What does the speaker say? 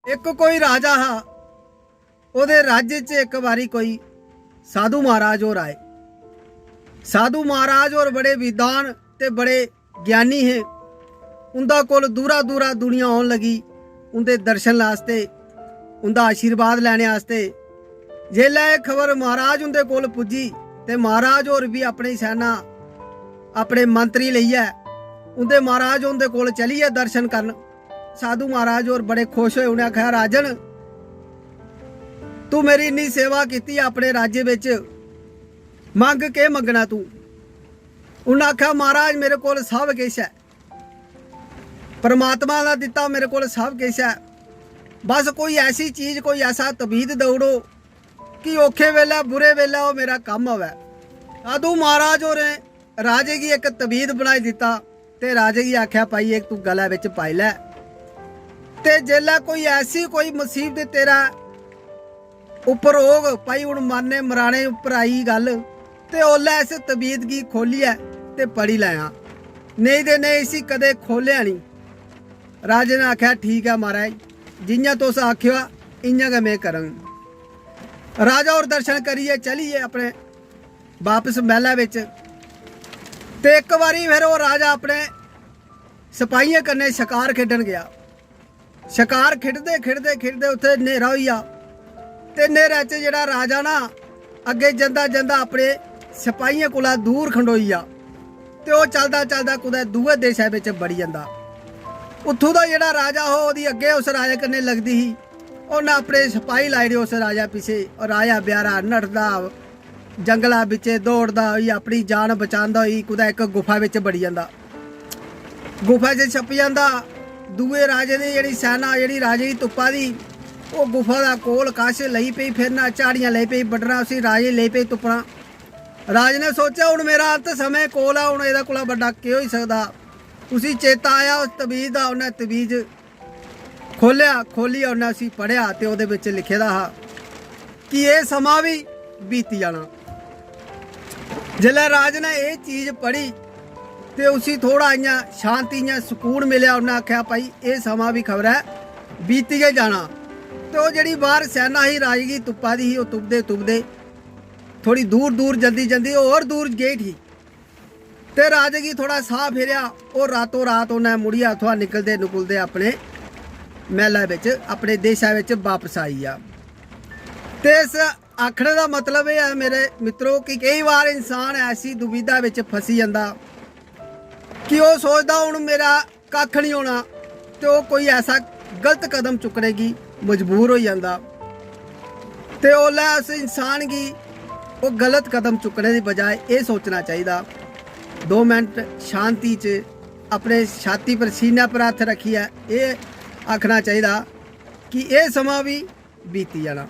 एक कोई राजा हा, ओदे राज्य च एक बारी कोई साधु महाराज और आए। साधु महाराज और बड़े विद्वान ते बड़े ज्ञानी है। उनका कोल दूरा दूरा दुनिया आने लगी उनके दर्शन वास्ते, उनका आशीर्वाद लैने वास्ते। जेल्लै खबर महाराज उनके कोल पुजी ते महाराज और भी अपनी सेना अपने मंत्री लेइयै उनके महाराज उनके कोल चलिए दर्शन करन। साधु महाराज और बड़े खुश होए। उन्हें आख्या राजन तू मेरी इन्नी सेवा की अपने राज्य विच, मंग के मंगना तू? उन्हें आख्या महाराज मेरे को सब किश है, परमात्मा का दिता मेरे को सब किश है, बस कोई ऐसी चीज़ कोई ऐसा तबीद दौड़ो कि औखे वेले बुरे वेले वो मेरा कम होवे। साधु महाराज और राजे की एक तबीद बनाई दिता ते राजे की आख्या पाई एक तू गला विच पाई लै, ते जेल्लै कोई ऐसी कोई मुसीबत तेरा उपर होग पाई हुण मरने मराने उपर आई गल, ते ओल्लै इस तबीत गी खोलियै ते पढ़ी लैया, नहीं ते नहीं इसी कदे खोलिया नहीं। राजे ने आख्या ठीक है महाराज, जियां तुस आख्यो इयां गै मैं करंग। राजा और दर्शन करिए चलिए अपने वापस महला विच। ते एक बारी फिर वो राजा अपने सिपाहियों कन्नै शिकार खेडन गया। शिकार खिड़दे खिड़दे खिड़दे उत्थे नेरा होई आ, ते नेरे च जेड़ा राजा ना अगे जंदा जंदा अपने सिपाहियों कोला दूर खंडोई आ, ते ओह चलदा चलदा कुदै दूए देशा विच बड़ी जंदा। उत्थों दा जेड़ा राजा हो ओहदी अगे उस राजे कन्नै लगदी ही, उन्हें अपने सिपाही लाई उस राजा पिछे, और राजा ब्यारा नठदा जंगला बिच्चे दौड़दा होई अपनी जान बचांदा होई कुदै एक गुफा विच बड़ी जंदा। गुफा च छप्पी जंदा। दूए राजे दी जेड़ी सेना जेड़ी राजे दी तुप्पा दी वो गुफा दा कोल कश लई पई फिरना, झाड़ियां लई पई बड्डना, उसी राजे लई पई तुप्पना। राज ने सोचा हुण मेरा अंत समय कोल आ, हुण एह्दे कोला बड्डा केह् होई सकदा। उसी चेता आया उस तबीज दा, उन्हें तबीज खोलिया, खोलियै उन्हें उसी पढ़िया ते ओहदे विच लिखे दा हा कि यह समा भी बीती जाना। जिसलै राज ने यह चीज़ पढ़ी ते उसी थोड़ा इयां शांति इयां सुकून मिलिया। उन्हें आख्या भाई ये समा भी खबर है बीती गए जाना। तो वो जी बाहर सेना ही राज की तुप्पा दी ही, वो तुपदे तुपदे थोड़ी दूर दूर जल्दी जल्दी और दूर गई थी, ते राजे की थोड़ा साह फिरिया। और रातों रात उन्हें मुड़िया उत्थुआ निकलते निकलते अपने महला विच अपने देशा विच वापस आई आ। ते इस आखने का मतलब यह है मेरे मित्रों कि कई बार इंसान ऐसी दुविधा विच फसी जाता कि वो सोचता हुण मेरा कख नहीं होना, तो वो कोई ऐसा गलत कदम चुकने की मजबूर हो जाता। ते ओल्लै उस इंसान की वो गलत कदम चुकने की बजाय ये सोचना चाहिए, 2 मिनट शांति च अपने छाती पर सीने पर हथ रखिए ये आखना चाहिए कि यह समा भी बीती जाना।